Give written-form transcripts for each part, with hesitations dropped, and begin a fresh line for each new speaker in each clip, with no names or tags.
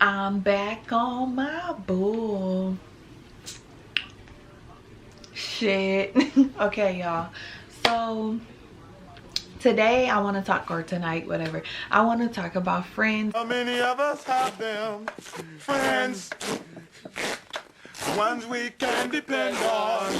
I'm back on my bull shit. Okay, y'all. So today I want to talk, or tonight, whatever, I want to talk about friends.
How many of us have them? Friends, ones we can depend on.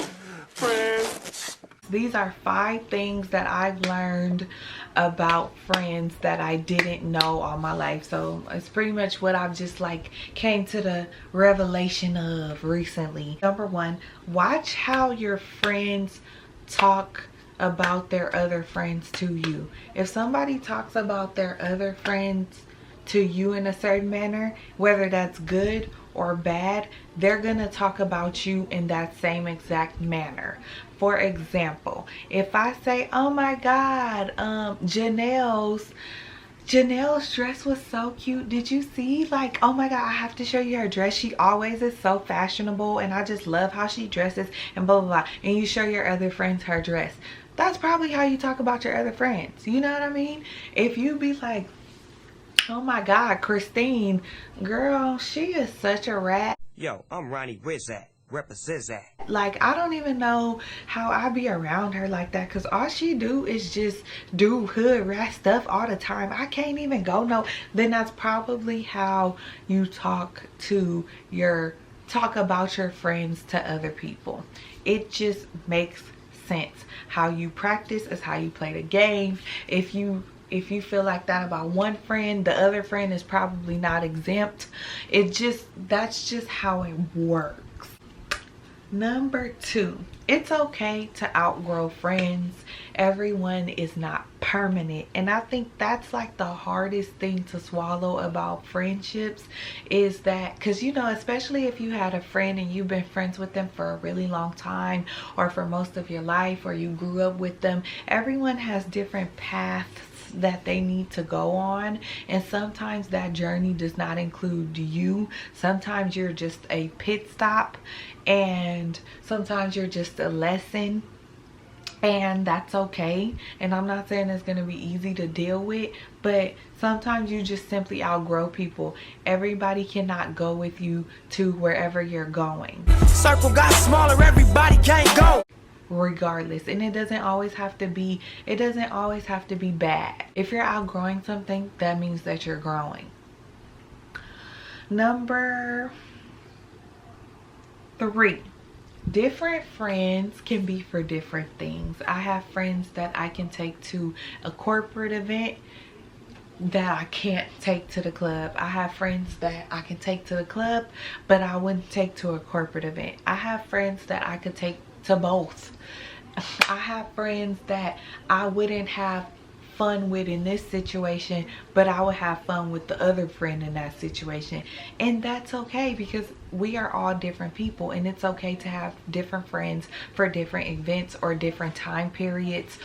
Friends.
These are 5 things that I've learned about friends that I didn't know all my life. So it's pretty much what I've just like came to the revelation of recently. Number 1, watch how your friends talk about their other friends to you. If somebody talks about their other friends to you in a certain manner, whether that's good or bad, they're gonna talk about you in that same exact manner. For example, if I say, oh my god, Janelle's dress was so cute, did you see? Like, oh my god, I have to show you her dress, she always is so fashionable and I just love how she dresses and blah blah blah, and you show your other friends her dress, that's probably how you talk about your other friends. You know what I mean? If you be like, oh my god, Christine, girl, she is such a rat.
Yo, I'm Ronnie Rizak, represents that.
Like, I don't even know how I be around her like that, because all she do is just do hood rat stuff all the time. I can't even go no. Then that's probably how you talk about your friends to other people. It just makes sense. How you practice is how you play the game. If you feel like that about one friend, the other friend is probably not exempt. That's just how it works. Number 2, it's okay to outgrow friends. Everyone is not permanent, and I think that's like the hardest thing to swallow about friendships, is that, because you know, especially if you had a friend and you've been friends with them for a really long time or for most of your life, or you grew up with them, everyone has different paths that they need to go on, and sometimes that journey does not include you. Sometimes you're just a pit stop, and sometimes you're just a lesson, and that's okay. And I'm not saying it's going to be easy to deal with, but sometimes you just simply outgrow people. Everybody cannot go with you to wherever you're going.
Circle got smaller, everybody can't go.
Regardless, and it doesn't always have to be bad. If you're outgrowing something, that means that you're growing. Number 3, different friends can be for different things. I have friends that I can take to a corporate event that I can't take to the club. I have friends that I can take to the club, but I wouldn't take to a corporate event. I have friends that I could take to both. I have friends that I wouldn't have fun with in this situation, but I would have fun with the other friend in that situation, and that's okay, because we are all different people, and it's okay to have different friends for different events or different time periods,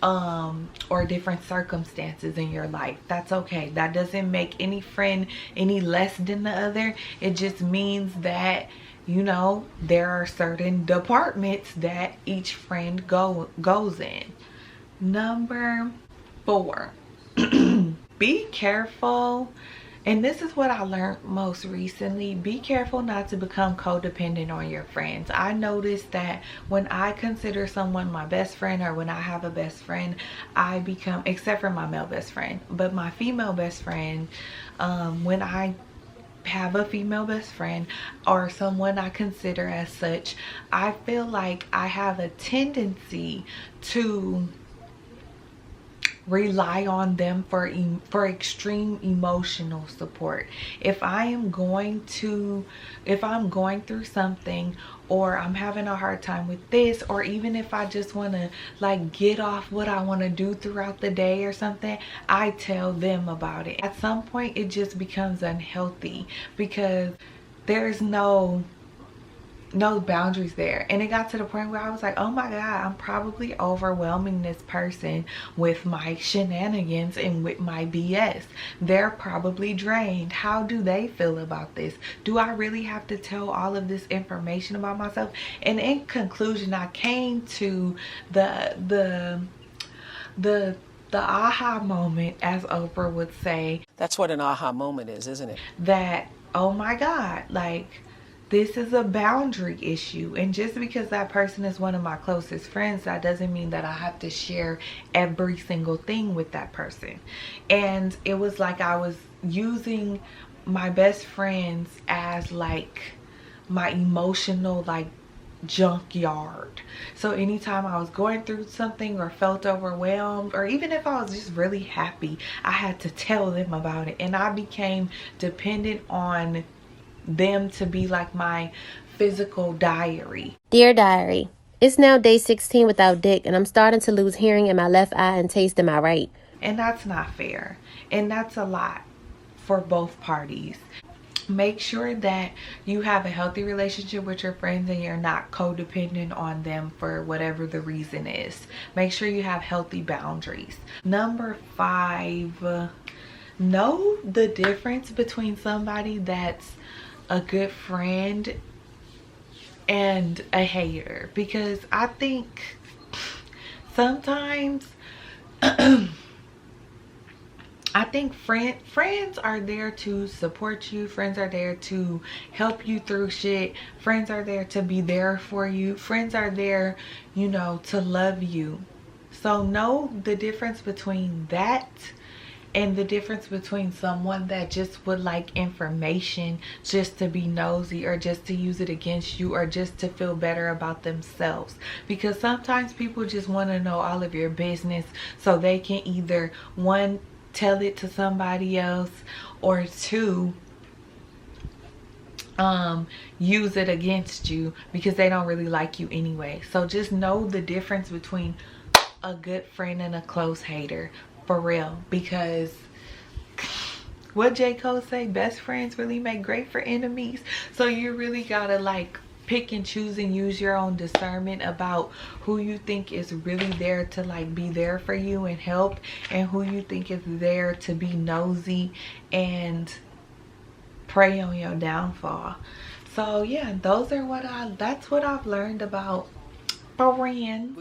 or different circumstances in your life. That's okay. That doesn't make any friend any less than the other. It just means that, you know, there are certain departments that each friend goes in. Number 4, be careful, and this is what I learned most recently, be careful not to become codependent on your friends. I noticed that when I consider someone my best friend, or when I have a best friend, I become, except for my male best friend, but my female best friend, when I have a female best friend or someone I consider as such, I feel like I have a tendency to rely on them for extreme emotional support. If I'm going through something, or I'm having a hard time with this, or even if I just want to like get off what I want to do throughout the day or something, I tell them about it. At some point it just becomes unhealthy, because there's no boundaries there, and it got to the point where I was like, oh my god, I'm probably overwhelming this person with my shenanigans and with my BS. They're probably drained. How do they feel about this? Do I really have to tell all of this information about myself? And in conclusion, I came to the aha moment, as Oprah would say.
That's what an aha moment is, isn't it?
That, oh my God, like, this is a boundary issue. And just because that person is one of my closest friends, that doesn't mean that I have to share every single thing with that person. And it was like I was using my best friends as like my emotional like junkyard. So anytime I was going through something or felt overwhelmed, or even if I was just really happy, I had to tell them about it. And I became dependent on them to be like my physical diary.
Dear Diary, it's now day 16 without Dick, and I'm starting to lose hearing in my left eye and taste in my right.
And that's not fair. And that's a lot for both parties. Make sure that you have a healthy relationship with your friends and you're not codependent on them for whatever the reason is. Make sure you have healthy boundaries. Number 5, know the difference between somebody that's a good friend and a hater. Because I think sometimes I think friends are there to support you. Friends are there to help you through shit. Friends are there to be there for you. Friends are there, you know, to love you. So know the difference between that and the difference between someone that just would like information just to be nosy, or just to use it against you, or just to feel better about themselves. Because sometimes people just want to know all of your business so they can either, one, tell it to somebody else, or 2, use it against you because they don't really like you anyway. So just know the difference between a good friend and a close hater, for real. Because what J. Cole say, best friends really make great for enemies. So you really gotta like pick and choose and use your own discernment about who you think is really there to like be there for you and help, and who you think is there to be nosy and prey on your downfall. So yeah, those are that's what I've learned about friends.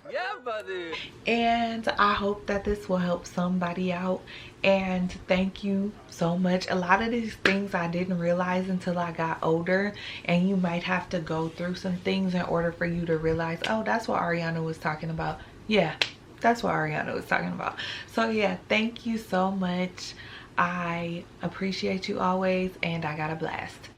Yeah, buddy.
And I hope that this will help somebody out. And thank you so much. A lot of these things I didn't realize until I got older, and you might have to go through some things in order for you to realize, oh, that's what Ariana was talking about. Yeah, that's what Ariana was talking about. So yeah, thank you so much. I appreciate you always, and I got a blast.